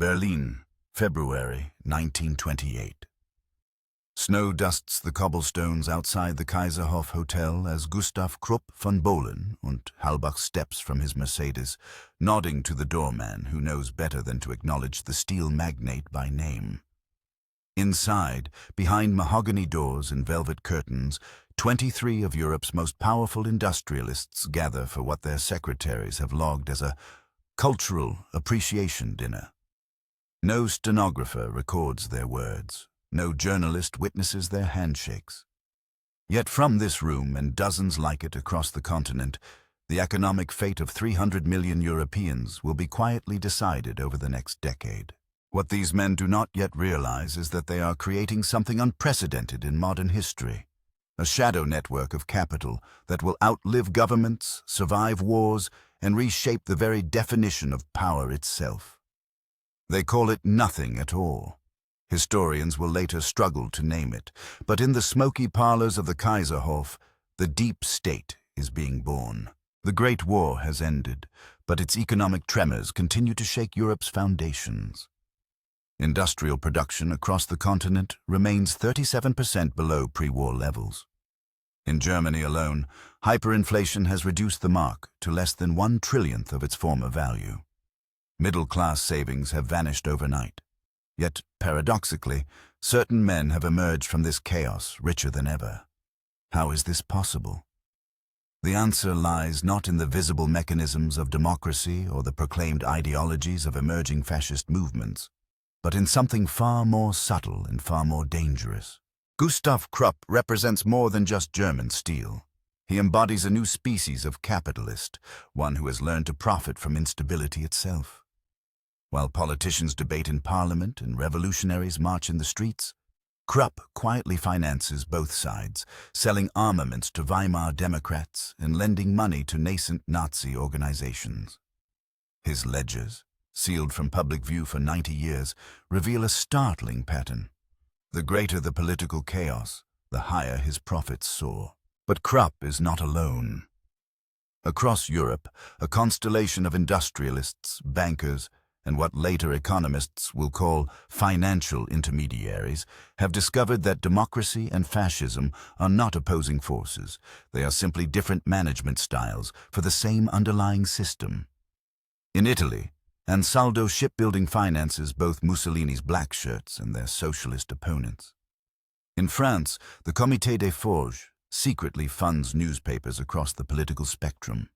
Berlin, February 1928. Snow dusts the cobblestones outside the Kaiserhof Hotel as Gustav Krupp von Bohlen und Halbach steps from his Mercedes, nodding to the doorman who knows better than to acknowledge the steel magnate by name. Inside, behind mahogany doors and velvet curtains, 23 of Europe's most powerful industrialists gather for what their secretaries have logged as a cultural appreciation dinner. No stenographer records their words. No journalist witnesses their handshakes. Yet from this room and dozens like it across the continent, the economic fate of 300 million Europeans will be quietly decided over the next decade. What these men do not yet realize is that they are creating something unprecedented in modern history. A shadow network of capital that will outlive governments, survive wars, and reshape the very definition of power itself. They call it nothing at all. Historians will later struggle to name it, but in the smoky parlors of the Kaiserhof, the deep state is being born. The Great War has ended, but its economic tremors continue to shake Europe's foundations. Industrial production across the continent remains 37% below pre-war levels. In Germany alone, hyperinflation has reduced the mark to less than 1/1,000,000th of its former value. Middle-class savings have vanished overnight. Yet, paradoxically, certain men have emerged from this chaos richer than ever. How is this possible? The answer lies not in the visible mechanisms of democracy or the proclaimed ideologies of emerging fascist movements, but in something far more subtle and far more dangerous. Gustav Krupp represents more than just German steel. He embodies a new species of capitalist, one who has learned to profit from instability itself. While politicians debate in parliament and revolutionaries march in the streets, Krupp quietly finances both sides, selling armaments to Weimar Democrats and lending money to nascent Nazi organizations. His ledgers, sealed from public view for 90 years, reveal a startling pattern. The greater the political chaos, the higher his profits soar. But Krupp is not alone. Across Europe, a constellation of industrialists, bankers, and what later economists will call financial intermediaries, have discovered that democracy and fascism are not opposing forces. They are simply different management styles for the same underlying system. In Italy, Ansaldo Shipbuilding finances both Mussolini's black shirts and their socialist opponents. In France, the Comité des Forges secretly funds newspapers across the political spectrum.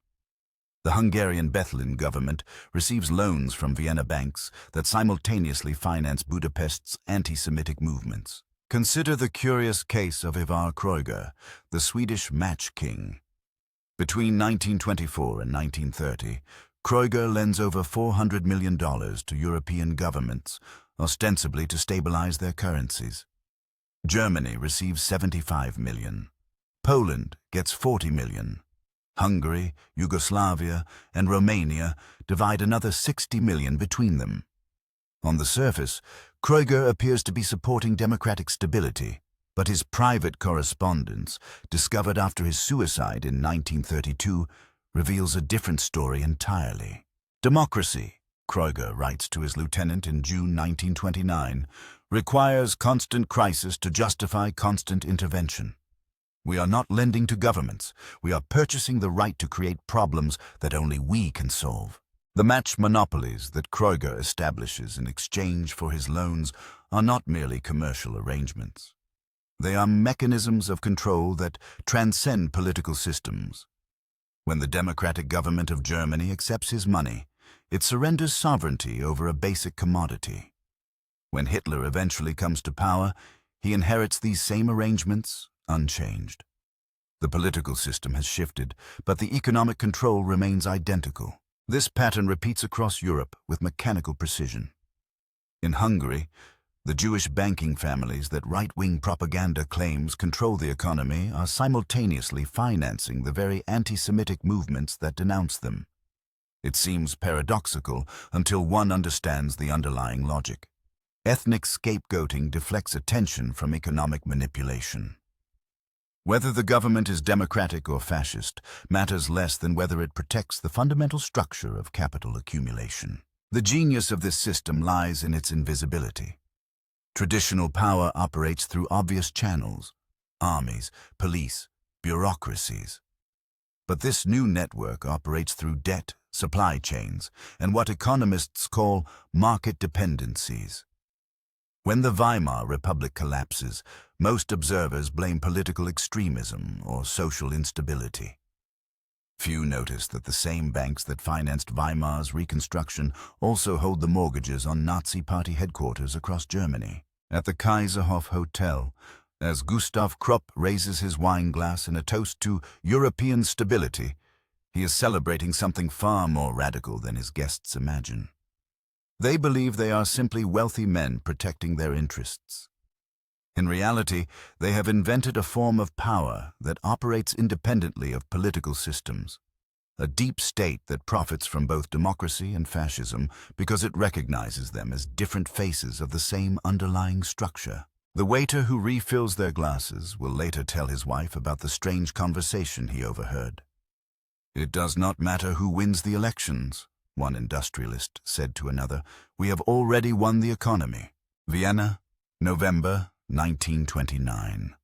The Hungarian Bethlen government receives loans from Vienna banks that simultaneously finance Budapest's anti-Semitic movements. Consider the curious case of Ivar Kreuger, the Swedish match king. Between 1924 and 1930, Kreuger lends over $400 million to European governments, ostensibly to stabilize their currencies. Germany receives $75 million. Poland gets $40 million. Hungary, Yugoslavia, and Romania divide another $60 million between them. On the surface, Kreuger appears to be supporting democratic stability, but his private correspondence, discovered after his suicide in 1932, reveals a different story entirely. Democracy, Kreuger writes to his lieutenant in June 1929, requires constant crisis to justify constant intervention. We are not lending to governments. We are purchasing the right to create problems that only we can solve. The match monopolies that Kreuger establishes in exchange for his loans are not merely commercial arrangements. They are mechanisms of control that transcend political systems. When the democratic government of Germany accepts his money, it surrenders sovereignty over a basic commodity. When Hitler eventually comes to power, he inherits these same arrangements unchanged. The political system has shifted, but the economic control remains identical. This pattern repeats across Europe with mechanical precision. In Hungary, the Jewish banking families that right-wing propaganda claims control the economy are simultaneously financing the very anti-Semitic movements that denounce them. It seems paradoxical until one understands the underlying logic. Ethnic scapegoating deflects attention from economic manipulation. Whether the government is democratic or fascist matters less than whether it protects the fundamental structure of capital accumulation. The genius of this system lies in its invisibility. Traditional power operates through obvious channels: armies, police, bureaucracies. But this new network operates through debt, supply chains, and what economists call market dependencies. When the Weimar Republic collapses, most observers blame political extremism or social instability. Few notice that the same banks that financed Weimar's reconstruction also hold the mortgages on Nazi Party headquarters across Germany. At the Kaiserhof Hotel, as Gustav Krupp raises his wine glass in a toast to European stability, he is celebrating something far more radical than his guests imagine. They believe they are simply wealthy men protecting their interests. In reality, they have invented a form of power that operates independently of political systems, a deep state that profits from both democracy and fascism because it recognizes them as different faces of the same underlying structure. The waiter who refills their glasses will later tell his wife about the strange conversation he overheard. "It does not matter who wins the elections," one industrialist said to another. "We have already won the economy." Vienna, November 1929.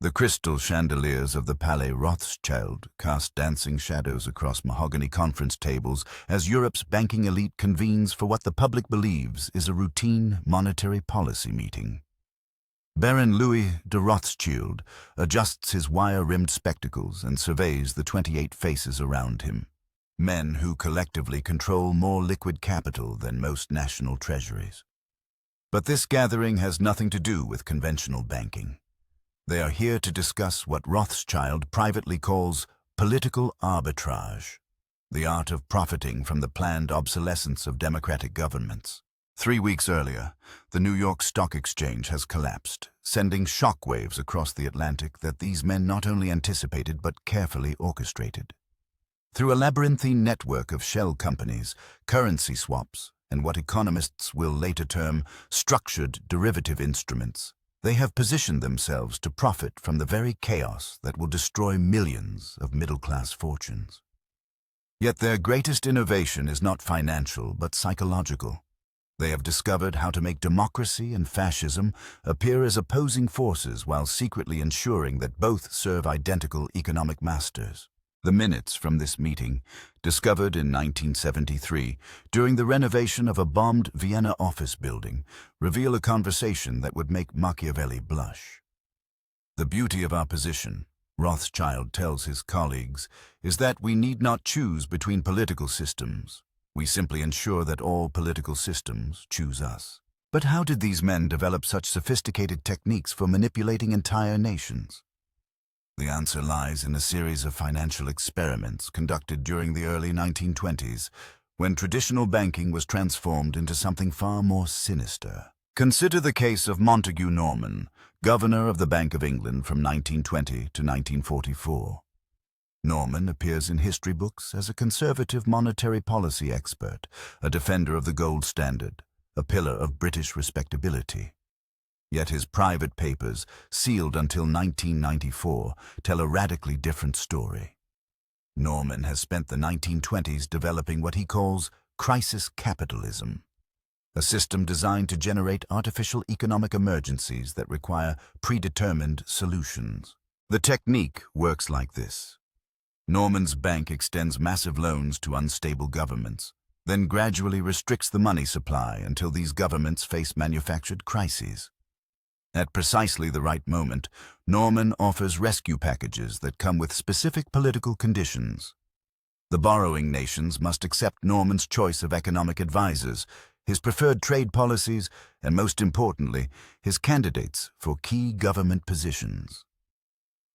The crystal chandeliers of the Palais Rothschild cast dancing shadows across mahogany conference tables as Europe's banking elite convenes for what the public believes is a routine monetary policy meeting. Baron Louis de Rothschild adjusts his wire-rimmed spectacles and surveys the 28 faces around him, men who collectively control more liquid capital than most national treasuries. But this gathering has nothing to do with conventional banking. They are here to discuss what Rothschild privately calls political arbitrage, the art of profiting from the planned obsolescence of democratic governments. 3 weeks earlier, the New York Stock Exchange has collapsed, sending shockwaves across the Atlantic that these men not only anticipated but carefully orchestrated. Through a labyrinthine network of shell companies, currency swaps, and what economists will later term structured derivative instruments, they have positioned themselves to profit from the very chaos that will destroy millions of middle-class fortunes. Yet their greatest innovation is not financial but psychological. They have discovered how to make democracy and fascism appear as opposing forces while secretly ensuring that both serve identical economic masters. The minutes from this meeting, discovered in 1973 during the renovation of a bombed Vienna office building, reveal a conversation that would make Machiavelli blush. "The beauty of our position," Rothschild tells his colleagues, "is that we need not choose between political systems. We simply ensure that all political systems choose us." But how did these men develop such sophisticated techniques for manipulating entire nations? The answer lies in a series of financial experiments conducted during the early 1920s, when traditional banking was transformed into something far more sinister. Consider the case of Montague Norman, governor of the Bank of England from 1920 to 1944. Norman appears in history books as a conservative monetary policy expert, a defender of the gold standard, a pillar of British respectability. Yet his private papers, sealed until 1994, tell a radically different story. Norman has spent the 1920s developing what he calls crisis capitalism, a system designed to generate artificial economic emergencies that require predetermined solutions. The technique works like this. Norman's bank extends massive loans to unstable governments, then gradually restricts the money supply until these governments face manufactured crises. At precisely the right moment, Norman offers rescue packages that come with specific political conditions. The borrowing nations must accept Norman's choice of economic advisors, his preferred trade policies, and most importantly, his candidates for key government positions.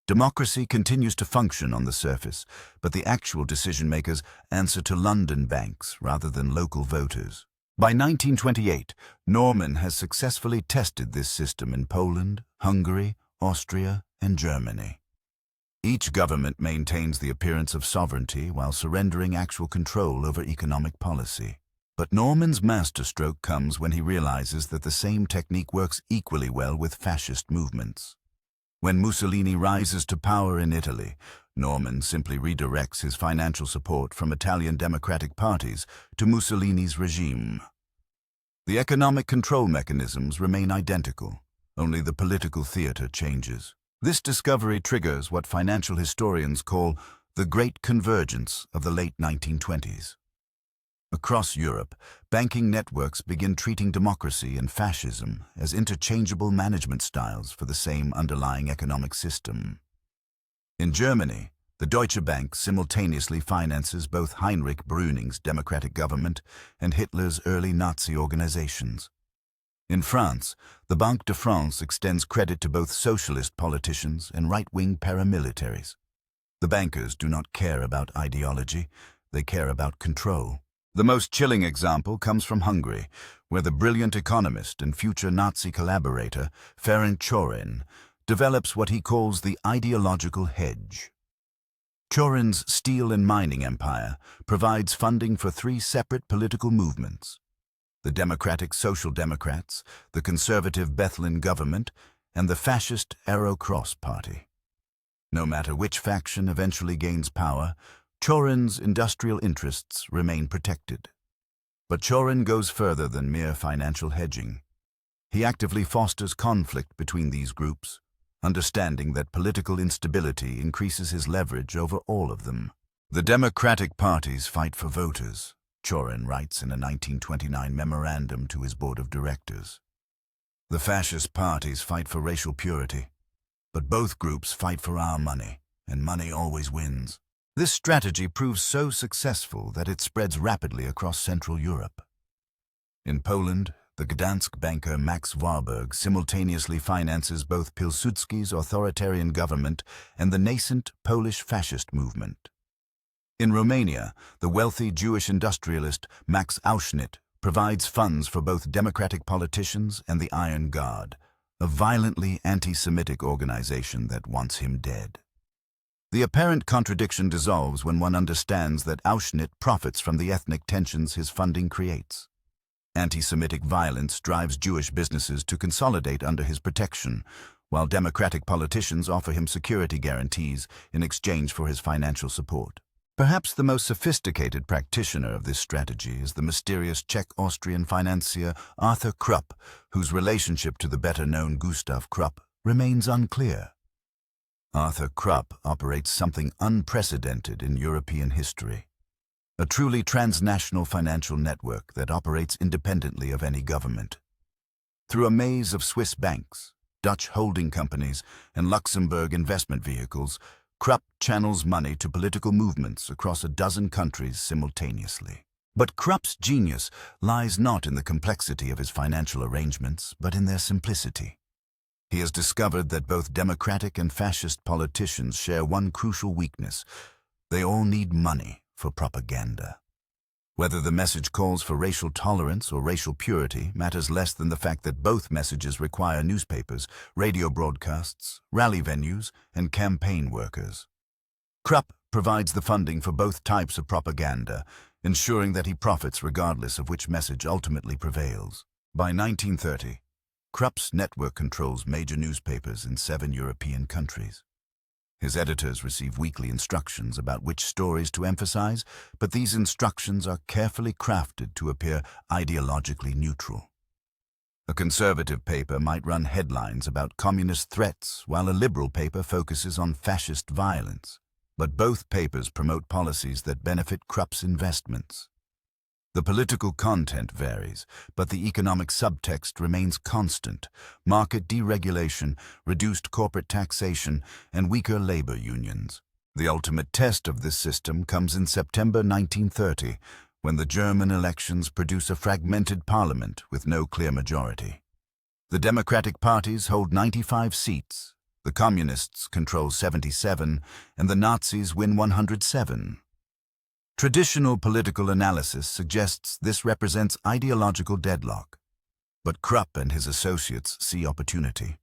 Democracy continues to function on the surface, but the actual decision-makers answer to London banks rather than local voters. By 1928, Norman has successfully tested this system in Poland, Hungary, Austria, and Germany. Each government maintains the appearance of sovereignty while surrendering actual control over economic policy. But Norman's masterstroke comes when he realizes that the same technique works equally well with fascist movements. When Mussolini rises to power in Italy, Norman simply redirects his financial support from Italian democratic parties to Mussolini's regime. The economic control mechanisms remain identical, only the political theater changes. This discovery triggers what financial historians call the Great Convergence of the late 1920s. Across Europe, banking networks begin treating democracy and fascism as interchangeable management styles for the same underlying economic system. In Germany, the Deutsche Bank simultaneously finances both Heinrich Brüning's democratic government and Hitler's early Nazi organizations. In France, the Banque de France extends credit to both socialist politicians and right-wing paramilitaries. The bankers do not care about ideology, they care about control. The most chilling example comes from Hungary, where the brilliant economist and future Nazi collaborator, Ferenc Chorin, develops what he calls the ideological hedge. Chorin's steel and mining empire provides funding for three separate political movements: the Democratic Social Democrats, the conservative Bethlen government, and the fascist Arrow Cross Party. No matter which faction eventually gains power, Chorin's industrial interests remain protected. But Chorin goes further than mere financial hedging. He actively fosters conflict between these groups, understanding that political instability increases his leverage over all of them. The democratic parties fight for voters, Chorin writes in a 1929 memorandum to his board of directors. The fascist parties fight for racial purity, but both groups fight for our money, and money always wins. This strategy proves so successful that it spreads rapidly across Central Europe. In Poland, the Gdansk banker Max Warburg simultaneously finances both Pilsudski's authoritarian government and the nascent Polish fascist movement. In Romania, the wealthy Jewish industrialist Max Auschnitt provides funds for both democratic politicians and the Iron Guard, a violently anti-Semitic organization that wants him dead. The apparent contradiction dissolves when one understands that Auschnitt profits from the ethnic tensions his funding creates. Anti-Semitic violence drives Jewish businesses to consolidate under his protection, while democratic politicians offer him security guarantees in exchange for his financial support. Perhaps the most sophisticated practitioner of this strategy is the mysterious Czech-Austrian financier Arthur Krupp, whose relationship to the better-known Gustav Krupp remains unclear. Arthur Krupp operates something unprecedented in European history: a truly transnational financial network that operates independently of any government. Through a maze of Swiss banks, Dutch holding companies, and Luxembourg investment vehicles, Krupp channels money to political movements across a dozen countries simultaneously. But Krupp's genius lies not in the complexity of his financial arrangements, but in their simplicity. He has discovered that both democratic and fascist politicians share one crucial weakness: they all need money for propaganda. Whether the message calls for racial tolerance or racial purity matters less than the fact that both messages require newspapers, radio broadcasts, rally venues, and campaign workers. Krupp provides the funding for both types of propaganda, ensuring that he profits regardless of which message ultimately prevails. By 1930, Krupp's network controls major newspapers in 7 European countries. His editors receive weekly instructions about which stories to emphasize, but these instructions are carefully crafted to appear ideologically neutral. A conservative paper might run headlines about communist threats, while a liberal paper focuses on fascist violence. But both papers promote policies that benefit Krupp's investments. The political content varies, but the economic subtext remains constant: market deregulation, reduced corporate taxation, and weaker labor unions. The ultimate test of this system comes in September 1930, when the German elections produce a fragmented parliament with no clear majority. The Democratic parties hold 95 seats, the Communists control 77, and the Nazis win 107. Traditional political analysis suggests this represents ideological deadlock. But Krupp and his associates see opportunity.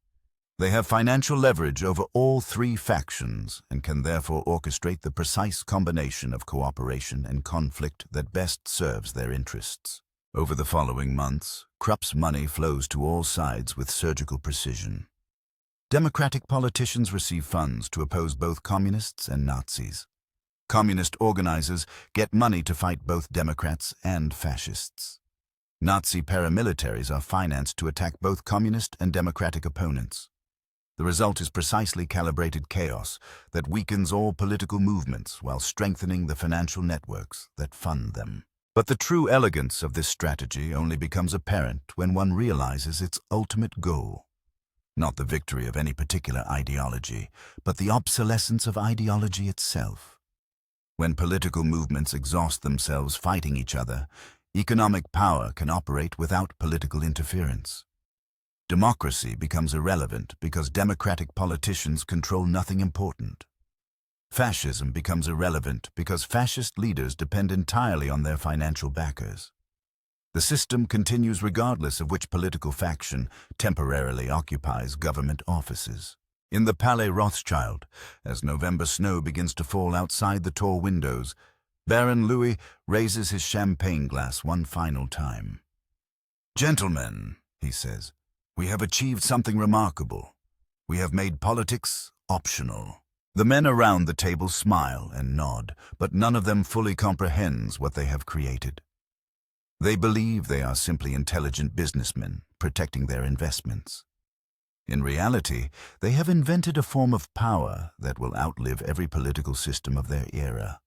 They have financial leverage over all three factions and can therefore orchestrate the precise combination of cooperation and conflict that best serves their interests. Over the following months, Krupp's money flows to all sides with surgical precision. Democratic politicians receive funds to oppose both communists and Nazis. Communist organizers get money to fight both Democrats and fascists. Nazi paramilitaries are financed to attack both communist and democratic opponents. The result is precisely calibrated chaos that weakens all political movements while strengthening the financial networks that fund them. But the true elegance of this strategy only becomes apparent when one realizes its ultimate goal. Not the victory of any particular ideology, but the obsolescence of ideology itself. When political movements exhaust themselves fighting each other, economic power can operate without political interference. Democracy becomes irrelevant because democratic politicians control nothing important. Fascism becomes irrelevant because fascist leaders depend entirely on their financial backers. The system continues regardless of which political faction temporarily occupies government offices. In the Palais Rothschild, as November snow begins to fall outside the tall windows, Baron Louis raises his champagne glass one final time. "Gentlemen," he says, "we have achieved something remarkable. We have made politics optional." The men around the table smile and nod, but none of them fully comprehends what they have created. They believe they are simply intelligent businessmen protecting their investments. In reality, they have invented a form of power that will outlive every political system of their era.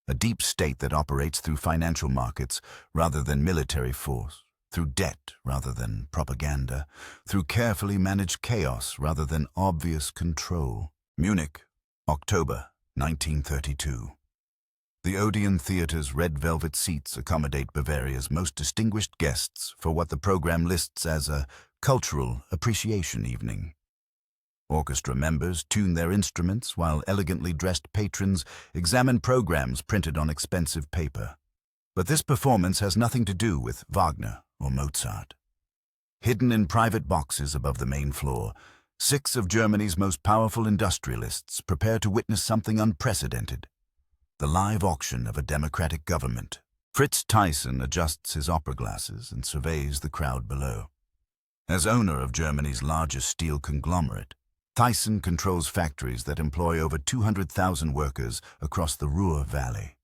A deep state that operates through financial markets rather than military force, through debt rather than propaganda, through carefully managed chaos rather than obvious control. Munich, October 1932. The Odeon Theater's red velvet seats accommodate Bavaria's most distinguished guests for what the program lists as a cultural appreciation evening. Orchestra members tune their instruments while elegantly dressed patrons examine programs printed on expensive paper. But this performance has nothing to do with Wagner or Mozart. Hidden in private boxes above the main floor, 6 of Germany's most powerful industrialists prepare to witness something unprecedented: the live auction of a democratic government. Fritz Thyssen adjusts his opera glasses and surveys the crowd below. As owner of Germany's largest steel conglomerate, Thyssen controls factories that employ over 200,000 workers across the Ruhr Valley.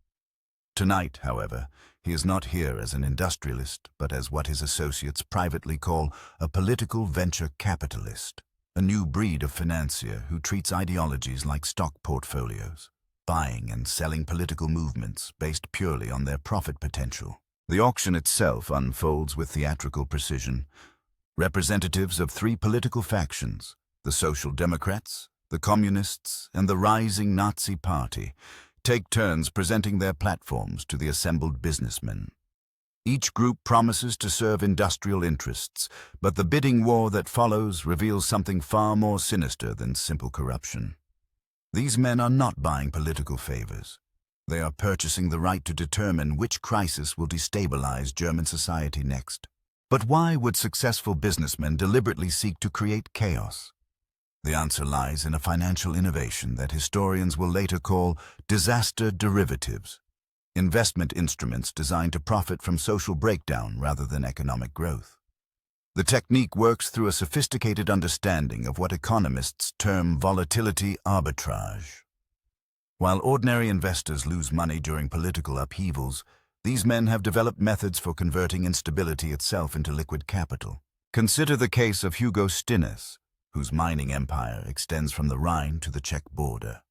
Tonight, however, he is not here as an industrialist, but as what his associates privately call a political venture capitalist, a new breed of financier who treats ideologies like stock portfolios, buying and selling political movements based purely on their profit potential. The auction itself unfolds with theatrical precision. Representatives of 3 political factions, the Social Democrats, the Communists, and the rising Nazi Party, take turns presenting their platforms to the assembled businessmen. Each group promises to serve industrial interests, but the bidding war that follows reveals something far more sinister than simple corruption. These men are not buying political favors. They are purchasing the right to determine which crisis will destabilize German society next. But why would successful businessmen deliberately seek to create chaos? The answer lies in a financial innovation that historians will later call disaster derivatives, investment instruments designed to profit from social breakdown rather than economic growth. The technique works through a sophisticated understanding of what economists term volatility arbitrage. While ordinary investors lose money during political upheavals, these men have developed methods for converting instability itself into liquid capital. Consider the case of Hugo Stinnes, whose mining empire extends from the Rhine to the Czech border.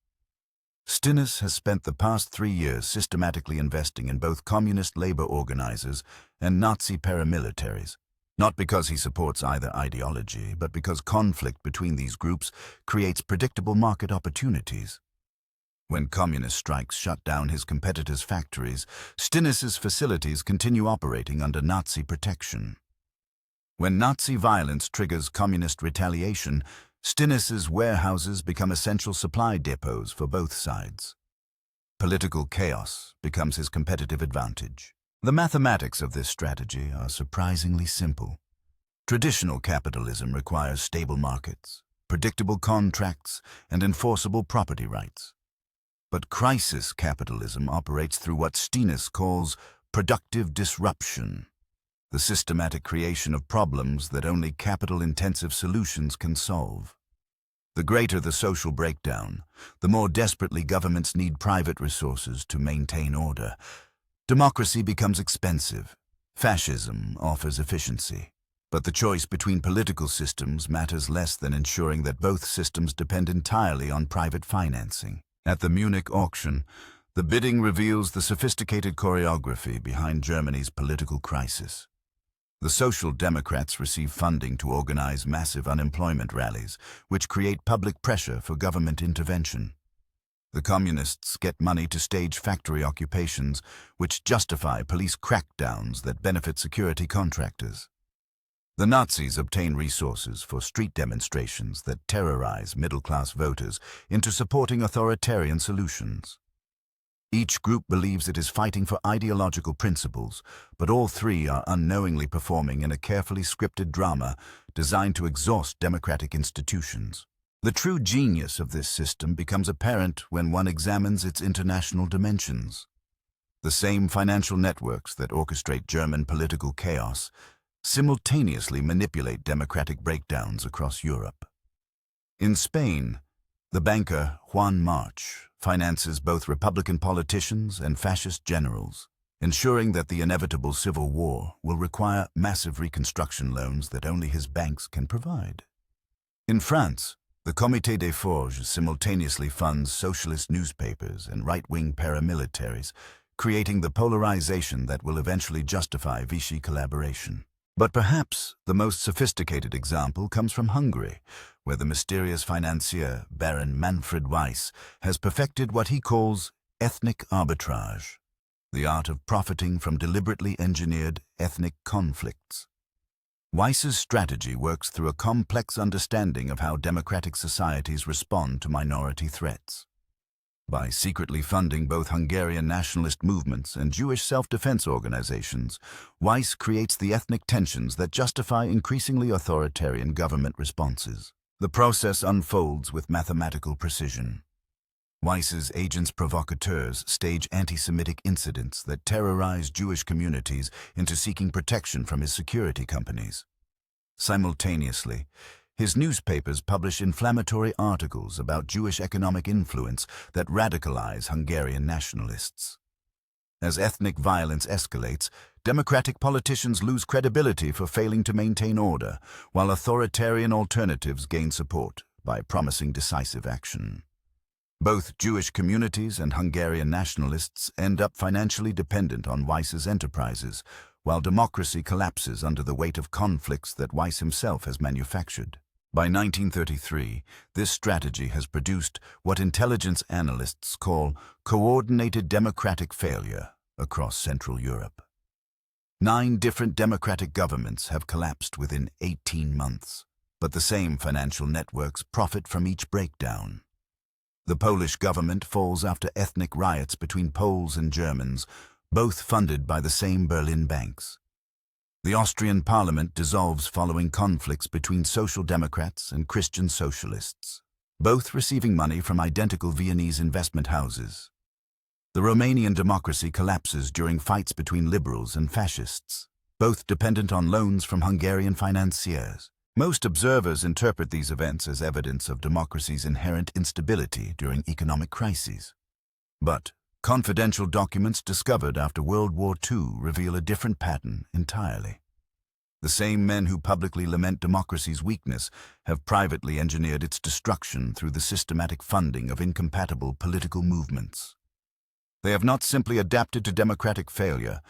Stinnes has spent the past 3 years systematically investing in both communist labor organizers and Nazi paramilitaries, not because he supports either ideology, but because conflict between these groups creates predictable market opportunities. When communist strikes shut down his competitors' factories, Stinnes's facilities continue operating under Nazi protection. When Nazi violence triggers communist retaliation, Stinnes's warehouses become essential supply depots for both sides. Political chaos becomes his competitive advantage. The mathematics of this strategy are surprisingly simple. Traditional capitalism requires stable markets, predictable contracts, and enforceable property rights. But crisis capitalism operates through what Stinnes calls productive disruption, the systematic creation of problems that only capital-intensive solutions can solve. The greater the social breakdown, the more desperately governments need private resources to maintain order. Democracy becomes expensive. Fascism offers efficiency. But the choice between political systems matters less than ensuring that both systems depend entirely on private financing. At the Munich auction, the bidding reveals the sophisticated choreography behind Germany's political crisis. The Social Democrats receive funding to organize massive unemployment rallies, which create public pressure for government intervention. The Communists get money to stage factory occupations, which justify police crackdowns that benefit security contractors. The Nazis obtain resources for street demonstrations that terrorize middle-class voters into supporting authoritarian solutions. Each group believes it is fighting for ideological principles, but all three are unknowingly performing in a carefully scripted drama designed to exhaust democratic institutions. The true genius of this system becomes apparent when one examines its international dimensions. The same financial networks that orchestrate German political chaos simultaneously manipulate democratic breakdowns across Europe. In Spain, the banker Juan March finances both Republican politicians and fascist generals, ensuring that the inevitable civil war will require massive reconstruction loans that only his banks can provide. In France, the Comité des Forges simultaneously funds socialist newspapers and right-wing paramilitaries, creating the polarization that will eventually justify Vichy collaboration. But perhaps the most sophisticated example comes from Hungary, where the mysterious financier Baron Manfred Weiss has perfected what he calls ethnic arbitrage, the art of profiting from deliberately engineered ethnic conflicts. Weiss's strategy works through a complex understanding of how democratic societies respond to minority threats. By secretly funding both Hungarian nationalist movements and Jewish self-defense organizations, Weiss creates the ethnic tensions that justify increasingly authoritarian government responses. The process unfolds with mathematical precision. Weiss's agents provocateurs stage anti-Semitic incidents that terrorize Jewish communities into seeking protection from his security companies. Simultaneously, his newspapers publish inflammatory articles about Jewish economic influence that radicalize Hungarian nationalists. As ethnic violence escalates, democratic politicians lose credibility for failing to maintain order, while authoritarian alternatives gain support by promising decisive action. Both Jewish communities and Hungarian nationalists end up financially dependent on Weiss's enterprises, while democracy collapses under the weight of conflicts that Weiss himself has manufactured. By 1933, this strategy has produced what intelligence analysts call coordinated democratic failure across Central Europe. 9 different democratic governments have collapsed within 18 months, but the same financial networks profit from each breakdown. The Polish government falls after ethnic riots between Poles and Germans, both funded by the same Berlin banks. The Austrian parliament dissolves following conflicts between Social Democrats and Christian Socialists, both receiving money from identical Viennese investment houses. The Romanian democracy collapses during fights between liberals and fascists, both dependent on loans from Hungarian financiers. Most observers interpret these events as evidence of democracy's inherent instability during economic crises. But confidential documents discovered after World War II reveal a different pattern entirely. The same men who publicly lament democracy's weakness have privately engineered its destruction through the systematic funding of incompatible political movements. They have not simply adapted to democratic failure,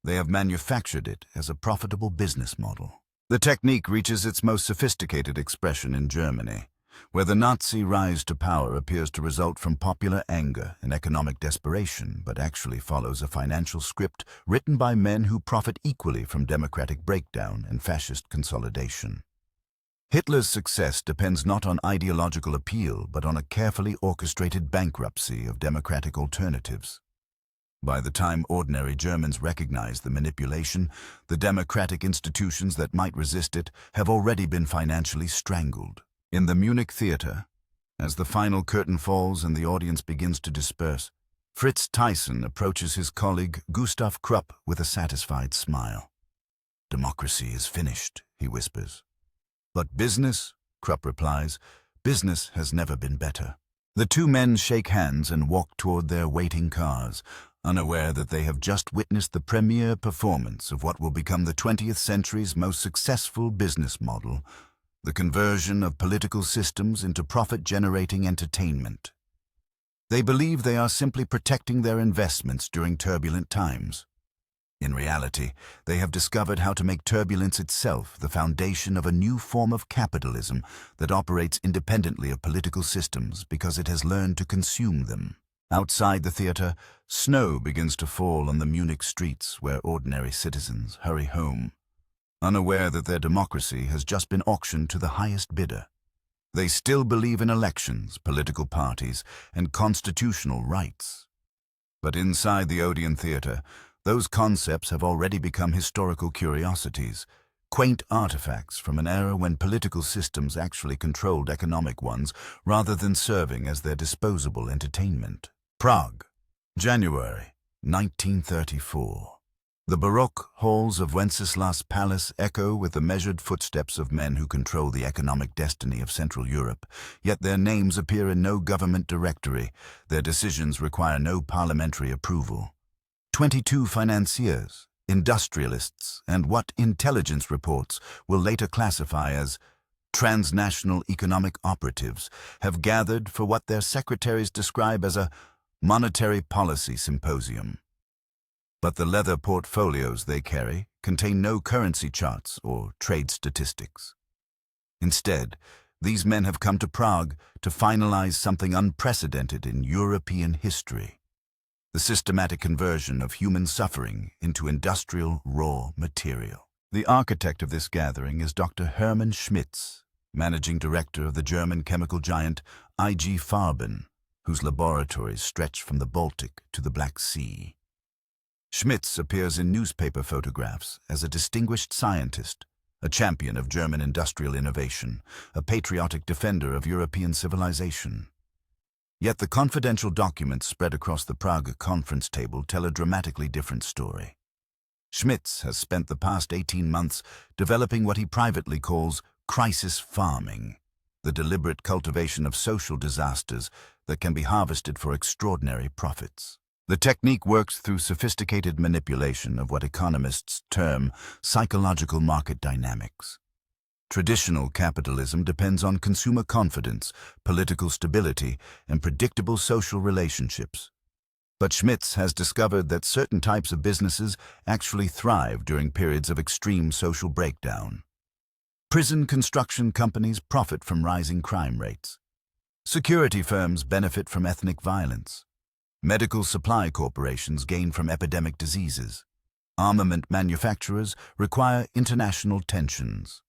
they have manufactured it as a profitable business model. The technique reaches its most sophisticated expression in Germany, where the Nazi rise to power appears to result from popular anger and economic desperation, but actually follows a financial script written by men who profit equally from democratic breakdown and fascist consolidation. Hitler's success depends not on ideological appeal, but on a carefully orchestrated bankruptcy of democratic alternatives. By the time ordinary Germans recognize the manipulation, the democratic institutions that might resist it have already been financially strangled. In the Munich theater, as the final curtain falls and the audience begins to disperse, Fritz Thyssen approaches his colleague Gustav Krupp with a satisfied smile. "Democracy is finished," he whispers. "But business," Krupp replies, Business has never been better. The two men shake hands and walk toward their waiting cars, unaware that they have just witnessed the premiere performance of what will become the 20th century's most successful business model, the conversion of political systems into profit-generating entertainment. They believe they are simply protecting their investments during turbulent times. In reality, they have discovered how to make turbulence itself the foundation of a new form of capitalism that operates independently of political systems because it has learned to consume them. Outside the theater, snow begins to fall on the Munich streets where ordinary citizens hurry home, unaware that their democracy has just been auctioned to the highest bidder. They still believe in elections, political parties, and constitutional rights. But inside the Odeon Theater, those concepts have already become historical curiosities, quaint artifacts from an era when political systems actually controlled economic ones rather than serving as their disposable entertainment. Prague, January 1934. The Baroque halls of Wenceslas Palace echo with the measured footsteps of men who control the economic destiny of Central Europe, yet their names appear in no government directory, their decisions require no parliamentary approval. 22 financiers, industrialists, and what intelligence reports will later classify as transnational economic operatives have gathered for what their secretaries describe as a monetary policy symposium. But the leather portfolios they carry contain no currency charts or trade statistics. Instead, these men have come to Prague to finalize something unprecedented in European history: the systematic conversion of human suffering into industrial raw material. The architect of this gathering is Dr. Hermann Schmitz, managing director of the German chemical giant IG Farben, whose laboratories stretch from the Baltic to the Black Sea. Schmitz appears in newspaper photographs as a distinguished scientist, a champion of German industrial innovation, a patriotic defender of European civilization. Yet the confidential documents spread across the Prague conference table tell a dramatically different story. Schmitz has spent the past 18 months developing what he privately calls crisis farming, the deliberate cultivation of social disasters that can be harvested for extraordinary profits. The technique works through sophisticated manipulation of what economists term psychological market dynamics. Traditional capitalism depends on consumer confidence, political stability, and predictable social relationships. But Schmitz has discovered that certain types of businesses actually thrive during periods of extreme social breakdown. Prison construction companies profit from rising crime rates. Security firms benefit from ethnic violence. Medical supply corporations gain from epidemic diseases. Armament manufacturers require international tensions.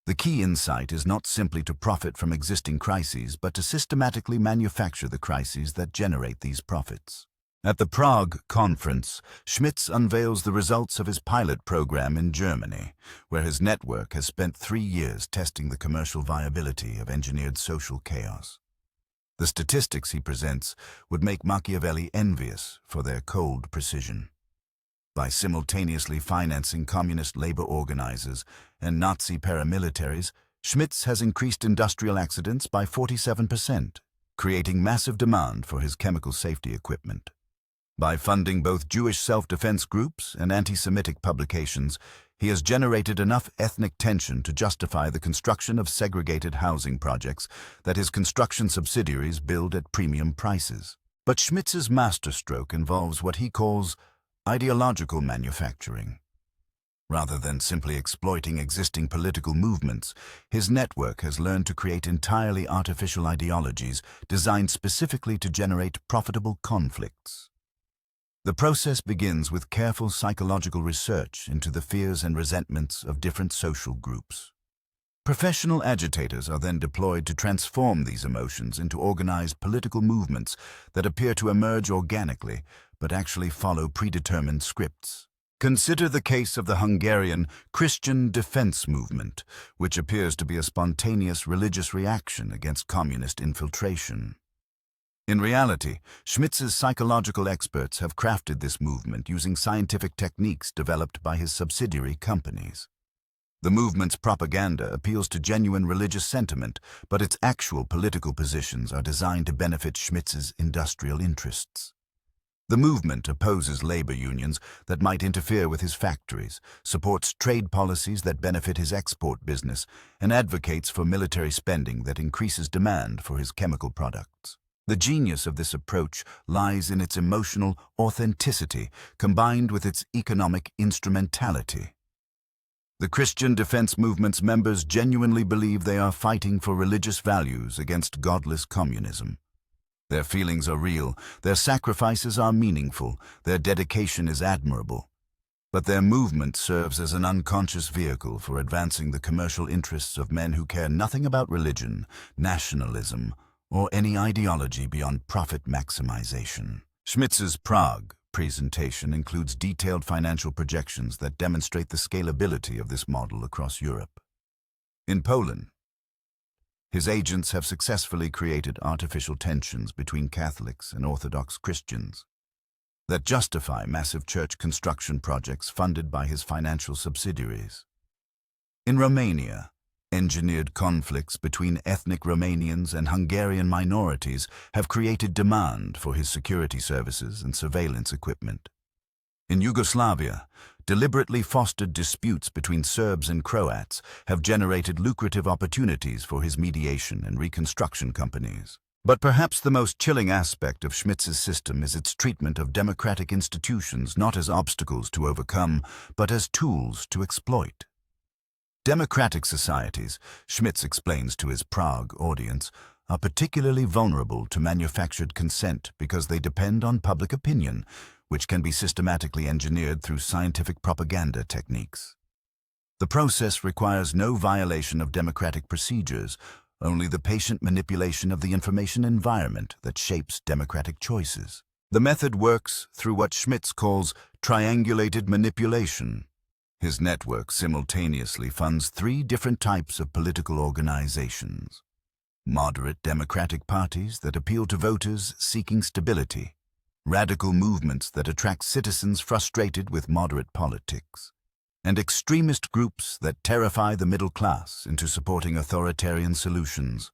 The key insight is not simply to profit from existing crises, but to systematically manufacture the crises that generate these profits. At the Prague conference, Schmitz unveils the results of his pilot program in Germany, where his network has spent 3 years testing the commercial viability of engineered social chaos. The statistics he presents would make Machiavelli envious for their cold precision. By simultaneously financing communist labor organizers and Nazi paramilitaries, Schmitz has increased industrial accidents by 47%, creating massive demand for his chemical safety equipment. By funding both Jewish self-defense groups and anti-Semitic publications, he has generated enough ethnic tension to justify the construction of segregated housing projects that his construction subsidiaries build at premium prices. But Schmitz's masterstroke involves what he calls ideological manufacturing. Rather than simply exploiting existing political movements, his network has learned to create entirely artificial ideologies designed specifically to generate profitable conflicts. The process begins with careful psychological research into the fears and resentments of different social groups. Professional agitators are then deployed to transform these emotions into organized political movements that appear to emerge organically, but actually follow predetermined scripts. Consider the case of the Hungarian Christian Defense Movement, which appears to be a spontaneous religious reaction against communist infiltration. In reality, Schmitz's psychological experts have crafted this movement using scientific techniques developed by his subsidiary companies. The movement's propaganda appeals to genuine religious sentiment, but its actual political positions are designed to benefit Schmitz's industrial interests. The movement opposes labor unions that might interfere with his factories, supports trade policies that benefit his export business, and advocates for military spending that increases demand for his chemical products. The genius of this approach lies in its emotional authenticity combined with its economic instrumentality. The Christian defense movement's members genuinely believe they are fighting for religious values against godless communism. Their feelings are real, their sacrifices are meaningful, their dedication is admirable. But their movement serves as an unconscious vehicle for advancing the commercial interests of men who care nothing about religion, nationalism, or any ideology beyond profit maximization. Schmitz's Prague presentation includes detailed financial projections that demonstrate the scalability of this model across Europe. In Poland, his agents have successfully created artificial tensions between Catholics and Orthodox Christians that justify massive church construction projects funded by his financial subsidiaries. In Romania, engineered conflicts between ethnic Romanians and Hungarian minorities have created demand for his security services and surveillance equipment. In Yugoslavia, deliberately fostered disputes between Serbs and Croats have generated lucrative opportunities for his mediation and reconstruction companies. But perhaps the most chilling aspect of Schmitz's system is its treatment of democratic institutions not as obstacles to overcome, but as tools to exploit. Democratic societies, Schmitz explains to his Prague audience, are particularly vulnerable to manufactured consent because they depend on public opinion, which can be systematically engineered through scientific propaganda techniques. The process requires no violation of democratic procedures, only the patient manipulation of the information environment that shapes democratic choices. The method works through what Schmitz calls triangulated manipulation. His network simultaneously funds 3 different types of political organizations: moderate democratic parties that appeal to voters seeking stability, radical movements that attract citizens frustrated with moderate politics, and extremist groups that terrify the middle class into supporting authoritarian solutions.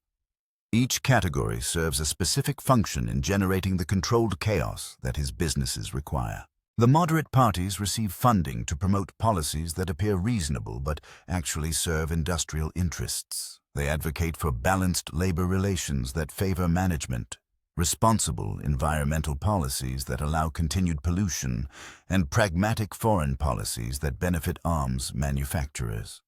Each category serves a specific function in generating the controlled chaos that his businesses require. The moderate parties receive funding to promote policies that appear reasonable but actually serve industrial interests. They advocate for balanced labor relations that favor management, responsible environmental policies that allow continued pollution, and pragmatic foreign policies that benefit arms manufacturers.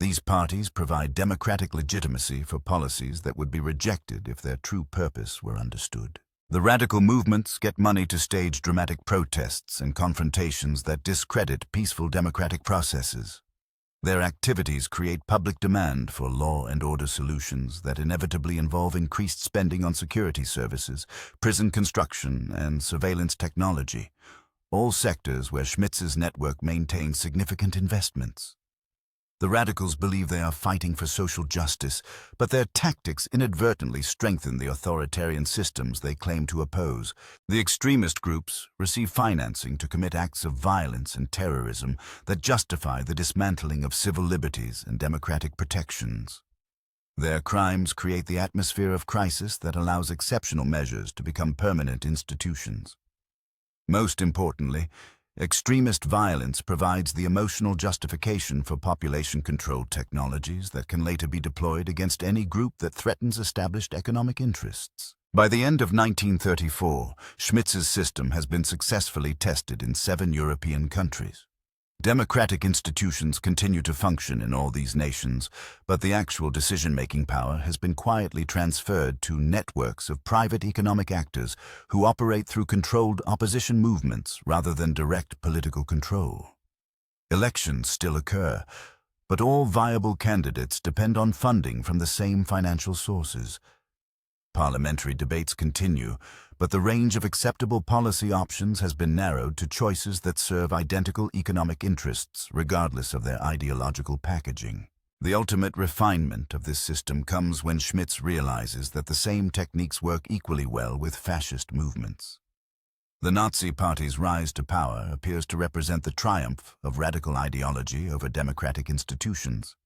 These parties provide democratic legitimacy for policies that would be rejected if their true purpose were understood. The radical movements get money to stage dramatic protests and confrontations that discredit peaceful democratic processes. Their activities create public demand for law and order solutions that inevitably involve increased spending on security services, prison construction, and surveillance technology, all sectors where Schmitz's network maintains significant investments. The radicals believe they are fighting for social justice, but their tactics inadvertently strengthen the authoritarian systems they claim to oppose. The extremist groups receive financing to commit acts of violence and terrorism that justify the dismantling of civil liberties and democratic protections. Their crimes create the atmosphere of crisis that allows exceptional measures to become permanent institutions. Most importantly, extremist violence provides the emotional justification for population-controlled technologies that can later be deployed against any group that threatens established economic interests. By the end of 1934, Schmitz's system has been successfully tested in 7 European countries. Democratic institutions continue to function in all these nations, but the actual decision-making power has been quietly transferred to networks of private economic actors who operate through controlled opposition movements rather than direct political control. Elections still occur, but all viable candidates depend on funding from the same financial sources. Parliamentary debates continue, but the range of acceptable policy options has been narrowed to choices that serve identical economic interests regardless of their ideological packaging. The ultimate refinement of this system comes when Schmitz realizes that the same techniques work equally well with fascist movements. The Nazi Party's rise to power appears to represent the triumph of radical ideology over democratic institutions.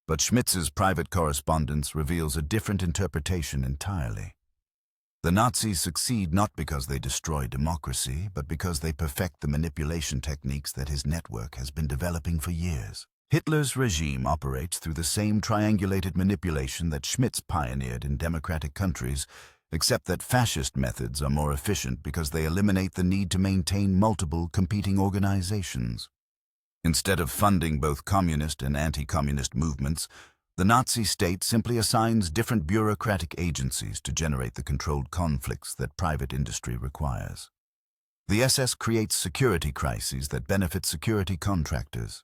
But Schmitz's private correspondence reveals a different interpretation entirely. The Nazis succeed not because they destroy democracy, but because they perfect the manipulation techniques that his network has been developing for years. Hitler's regime operates through the same triangulated manipulation that Schmitz pioneered in democratic countries, except that fascist methods are more efficient because they eliminate the need to maintain multiple competing organizations. Instead of funding both communist and anti-communist movements, the Nazi state simply assigns different bureaucratic agencies to generate the controlled conflicts that private industry requires. The SS creates security crises that benefit security contractors.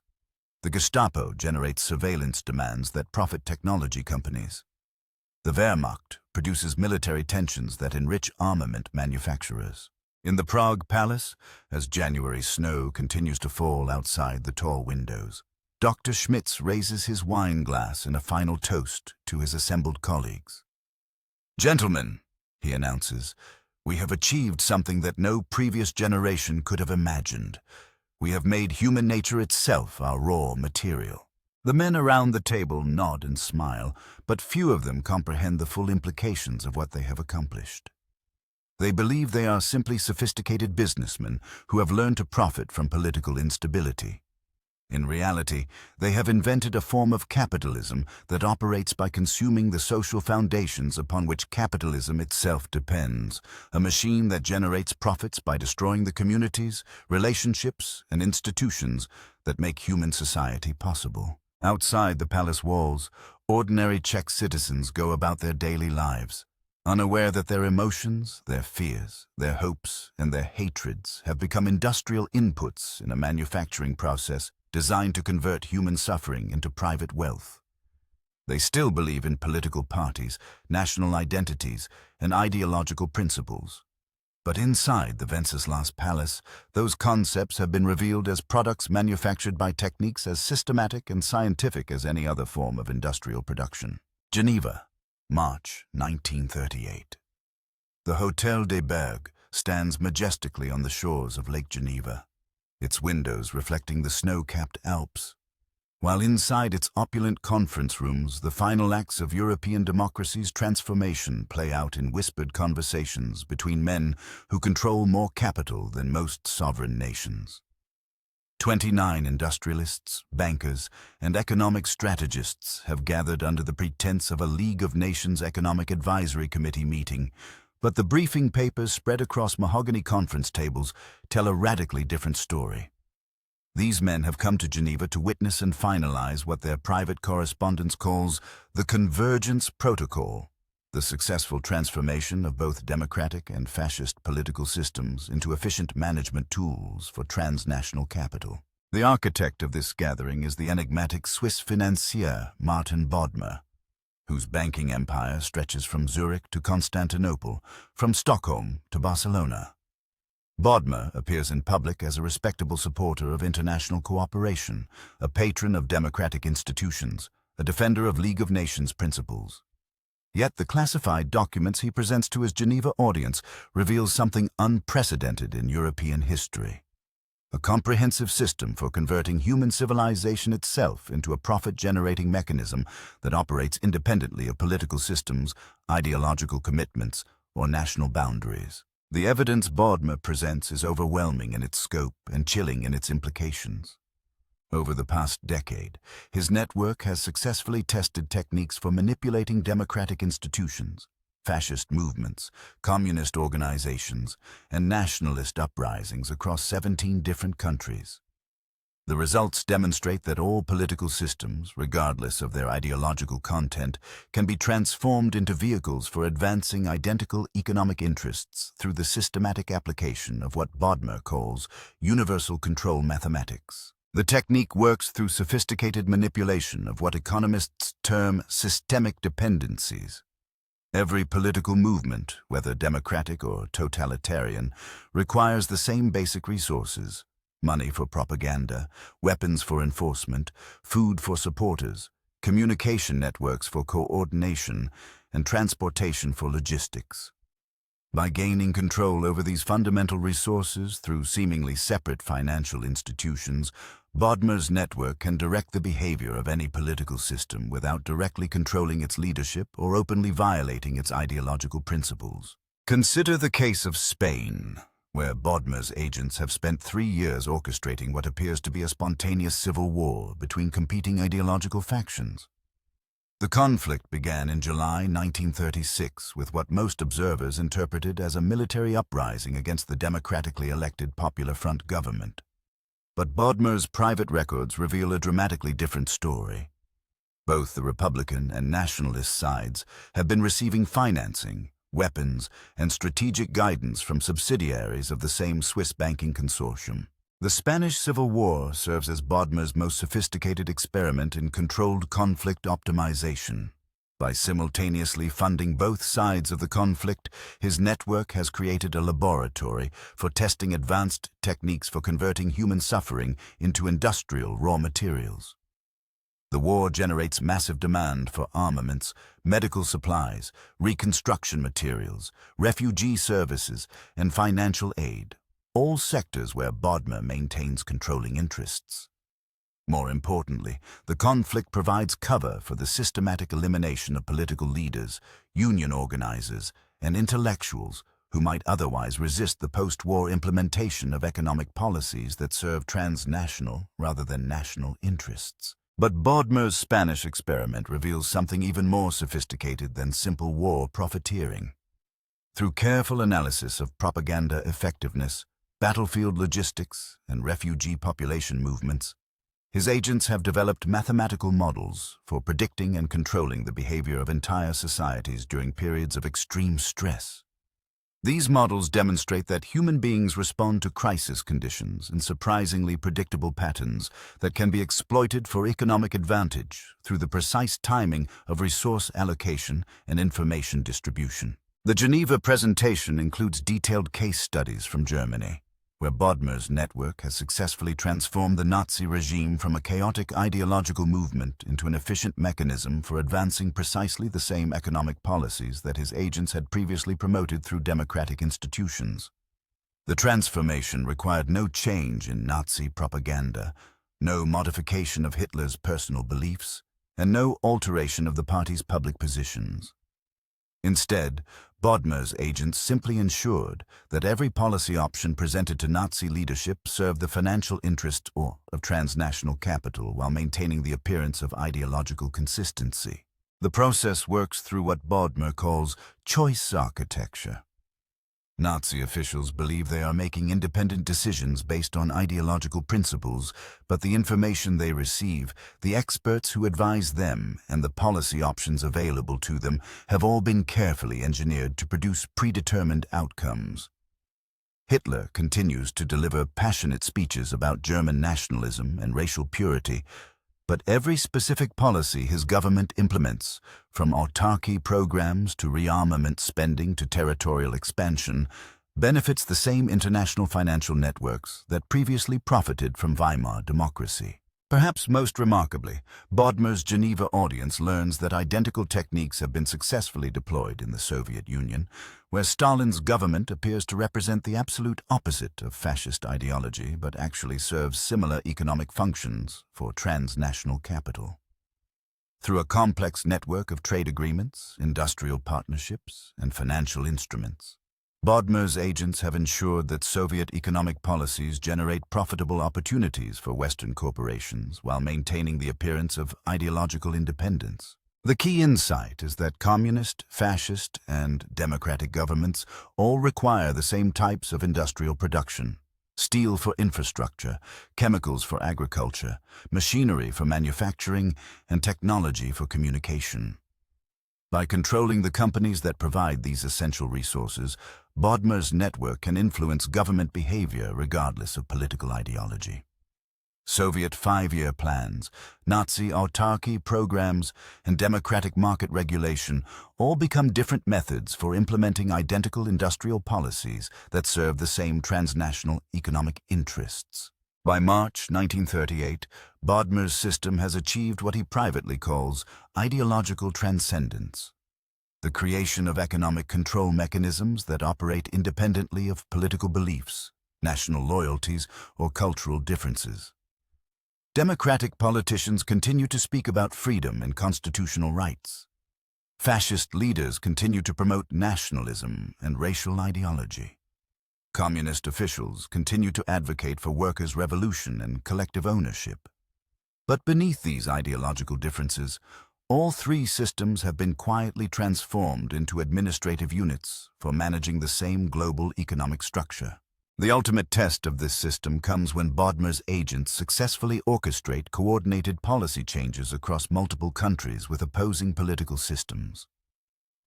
The Gestapo generates surveillance demands that profit technology companies. The Wehrmacht produces military tensions that enrich armament manufacturers. In the Prague Palace, as January snow continues to fall outside the tall windows, Dr. Schmitz raises his wine glass in a final toast to his assembled colleagues. "Gentlemen," he announces, "we have achieved something that no previous generation could have imagined. We have made human nature itself our raw material." The men around the table nod and smile, but few of them comprehend the full implications of what they have accomplished. They believe they are simply sophisticated businessmen who have learned to profit from political instability. In reality, they have invented a form of capitalism that operates by consuming the social foundations upon which capitalism itself depends, a machine that generates profits by destroying the communities, relationships, and institutions that make human society possible. Outside the palace walls, ordinary Czech citizens go about their daily lives, unaware that their emotions, their fears, their hopes, and their hatreds have become industrial inputs in a manufacturing process designed to convert human suffering into private wealth. They still believe in political parties, national identities, and ideological principles. But inside the Wenceslas Palace, those concepts have been revealed as products manufactured by techniques as systematic and scientific as any other form of industrial production. Geneva, March 1938. The Hôtel des Bergues stands majestically on the shores of Lake Geneva, its windows reflecting the snow-capped Alps. While inside its opulent conference rooms, the final acts of European democracy's transformation play out in whispered conversations between men who control more capital than most sovereign nations. 29 industrialists, bankers, and economic strategists have gathered under the pretense of a League of Nations Economic Advisory Committee meeting, but the briefing papers spread across mahogany conference tables tell a radically different story. These men have come to Geneva to witness and finalize what their private correspondence calls the Convergence Protocol, the successful transformation of both democratic and fascist political systems into efficient management tools for transnational capital. The architect of this gathering is the enigmatic Swiss financier Martin Bodmer, whose banking empire stretches from Zurich to Constantinople, from Stockholm to Barcelona. Bodmer appears in public as a respectable supporter of international cooperation, a patron of democratic institutions, a defender of League of Nations principles. Yet the classified documents he presents to his Geneva audience reveal something unprecedented in European history: a comprehensive system for converting human civilization itself into a profit-generating mechanism that operates independently of political systems, ideological commitments, or national boundaries. The evidence Bodmer presents is overwhelming in its scope and chilling in its implications. Over the past decade, his network has successfully tested techniques for manipulating democratic institutions, fascist movements, communist organizations, and nationalist uprisings across 17 different countries. The results demonstrate that all political systems, regardless of their ideological content, can be transformed into vehicles for advancing identical economic interests through the systematic application of what Bodmer calls universal control mathematics. The technique works through sophisticated manipulation of what economists term systemic dependencies. Every political movement, whether democratic or totalitarian, requires the same basic resources: money for propaganda, weapons for enforcement, food for supporters, communication networks for coordination, and transportation for logistics. By gaining control over these fundamental resources through seemingly separate financial institutions, Bodmer's network can direct the behavior of any political system without directly controlling its leadership or openly violating its ideological principles. Consider the case of Spain, where Bodmer's agents have spent 3 years orchestrating what appears to be a spontaneous civil war between competing ideological factions. The conflict began in July 1936 with what most observers interpreted as a military uprising against the democratically elected Popular Front government. But Bodmer's private records reveal a dramatically different story. Both the Republican and nationalist sides have been receiving financing, weapons, and strategic guidance from subsidiaries of the same Swiss banking consortium. The Spanish Civil War serves as Bodmer's most sophisticated experiment in controlled conflict optimization. By simultaneously funding both sides of the conflict, his network has created a laboratory for testing advanced techniques for converting human suffering into industrial raw materials. The war generates massive demand for armaments, medical supplies, reconstruction materials, refugee services, and financial aid. All sectors where Bodmer maintains controlling interests. More importantly, the conflict provides cover for the systematic elimination of political leaders, union organizers, and intellectuals who might otherwise resist the post-war implementation of economic policies that serve transnational rather than national interests. But Bodmer's Spanish experiment reveals something even more sophisticated than simple war profiteering. Through careful analysis of propaganda effectiveness, battlefield logistics, and refugee population movements, his agents have developed mathematical models for predicting and controlling the behavior of entire societies during periods of extreme stress. These models demonstrate that human beings respond to crisis conditions in surprisingly predictable patterns that can be exploited for economic advantage through the precise timing of resource allocation and information distribution. The Geneva presentation includes detailed case studies from Germany, where Bodmer's network has successfully transformed the Nazi regime from a chaotic ideological movement into an efficient mechanism for advancing precisely the same economic policies that his agents had previously promoted through democratic institutions. The transformation required no change in Nazi propaganda, no modification of Hitler's personal beliefs, and no alteration of the party's public positions. Instead, Bodmer's agents simply ensured that every policy option presented to Nazi leadership served the financial interest of transnational capital while maintaining the appearance of ideological consistency. The process works through what Bodmer calls choice architecture. Nazi officials believe they are making independent decisions based on ideological principles, but the information they receive, the experts who advise them, and the policy options available to them have all been carefully engineered to produce predetermined outcomes. Hitler continues to deliver passionate speeches about German nationalism and racial purity, but every specific policy his government implements, from autarky programs to rearmament spending to territorial expansion, benefits the same international financial networks that previously profited from Weimar democracy. Perhaps most remarkably, Bodmer's Geneva audience learns that identical techniques have been successfully deployed in the Soviet Union, where Stalin's government appears to represent the absolute opposite of fascist ideology but actually serves similar economic functions for transnational capital. Through a complex network of trade agreements, industrial partnerships, and financial instruments, Bodmer's agents have ensured that Soviet economic policies generate profitable opportunities for Western corporations while maintaining the appearance of ideological independence. The key insight is that communist, fascist, and democratic governments all require the same types of industrial production: steel for infrastructure, chemicals for agriculture, machinery for manufacturing, and technology for communication. By controlling the companies that provide these essential resources, Bodmer's network can influence government behavior regardless of political ideology. Soviet 5-year plans, Nazi autarky programs, and democratic market regulation all become different methods for implementing identical industrial policies that serve the same transnational economic interests. By March 1938, Bodmer's system has achieved what he privately calls ideological transcendence. the creation of economic control mechanisms that operate independently of political beliefs, national loyalties, or cultural differences. Democratic politicians continue to speak about freedom and constitutional rights. Fascist leaders continue to promote nationalism and racial ideology. Communist officials continue to advocate for workers' revolution and collective ownership. But beneath these ideological differences, all three systems have been quietly transformed into administrative units for managing the same global economic structure. The ultimate test of this system comes when Bodmer's agents successfully orchestrate coordinated policy changes across multiple countries with opposing political systems.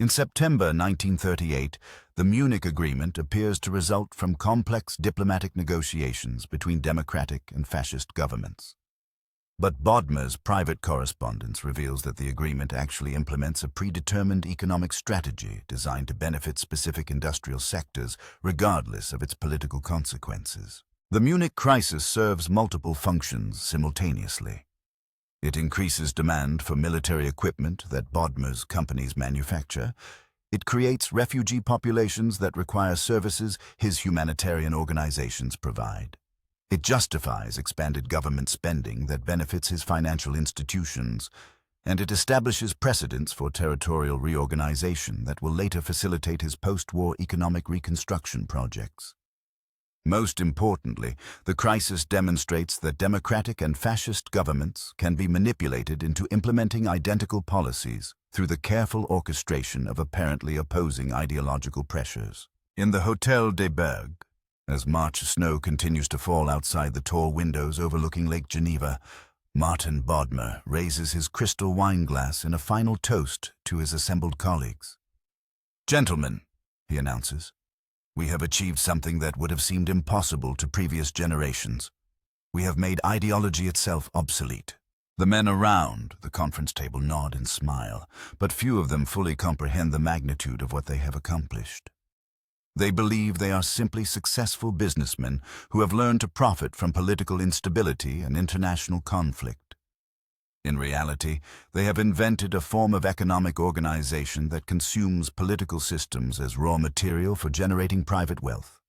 In September 1938, the Munich Agreement appears to result from complex diplomatic negotiations between democratic and fascist governments. But Bodmer's private correspondence reveals that the agreement actually implements a predetermined economic strategy designed to benefit specific industrial sectors regardless of its political consequences. The Munich crisis serves multiple functions simultaneously. It increases demand for military equipment that Bodmer's companies manufacture. It creates refugee populations that require services his humanitarian organizations provide. It justifies expanded government spending that benefits his financial institutions, and it establishes precedents for territorial reorganization that will later facilitate his post-war economic reconstruction projects. Most importantly, the crisis demonstrates that democratic and fascist governments can be manipulated into implementing identical policies through the careful orchestration of apparently opposing ideological pressures. In the Hôtel des Bergues, as March snow continues to fall outside the tall windows overlooking Lake Geneva, Martin Bodmer raises his crystal wine glass in a final toast to his assembled colleagues. "Gentlemen," he announces, "we have achieved something that would have seemed impossible to previous generations. We have made ideology itself obsolete." The men around the conference table nod and smile, but few of them fully comprehend the magnitude of what they have accomplished. They believe they are simply successful businessmen who have learned to profit from political instability and international conflict. In reality, they have invented a form of economic organization that consumes political systems as raw material for generating private wealth.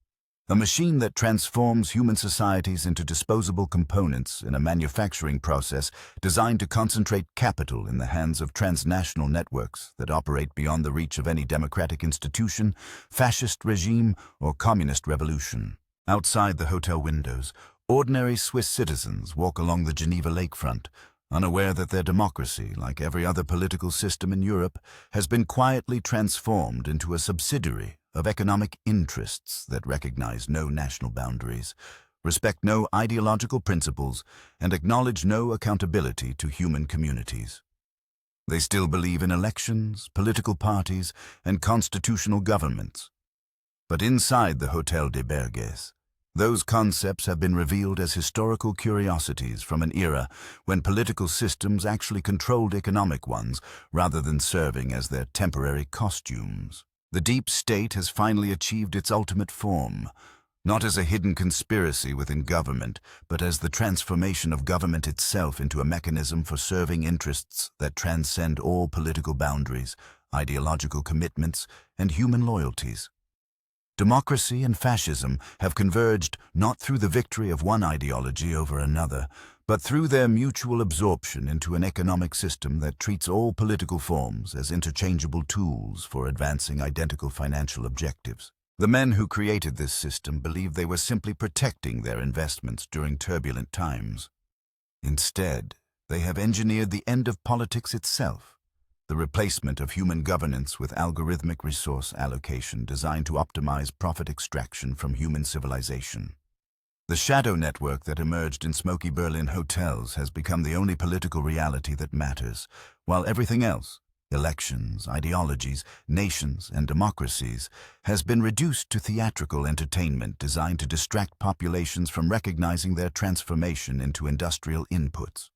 A machine that transforms human societies into disposable components in a manufacturing process designed to concentrate capital in the hands of transnational networks that operate beyond the reach of any democratic institution, fascist regime, or communist revolution. Outside the hotel windows, ordinary Swiss citizens walk along the Geneva lakefront, unaware that their democracy, like every other political system in Europe, has been quietly transformed into a subsidiary of economic interests that recognize no national boundaries, respect no ideological principles, and acknowledge no accountability to human communities. They still believe in elections, political parties, and constitutional governments. But inside the Hôtel des Bergues, those concepts have been revealed as historical curiosities from an era when political systems actually controlled economic ones rather than serving as their temporary costumes. The deep state has finally achieved its ultimate form, not as a hidden conspiracy within government, but as the transformation of government itself into a mechanism for serving interests that transcend all political boundaries, ideological commitments, and human loyalties. Democracy and fascism have converged not through the victory of one ideology over another, but through their mutual absorption into an economic system that treats all political forms as interchangeable tools for advancing identical financial objectives. The men who created this system believed they were simply protecting their investments during turbulent times. Instead, they have engineered the end of politics itself, the replacement of human governance with algorithmic resource allocation designed to optimize profit extraction from human civilization. The shadow network that emerged in smoky Berlin hotels has become the only political reality that matters, while everything else, elections, ideologies, nations, and democracies, has been reduced to theatrical entertainment designed to distract populations from recognizing their transformation into industrial inputs.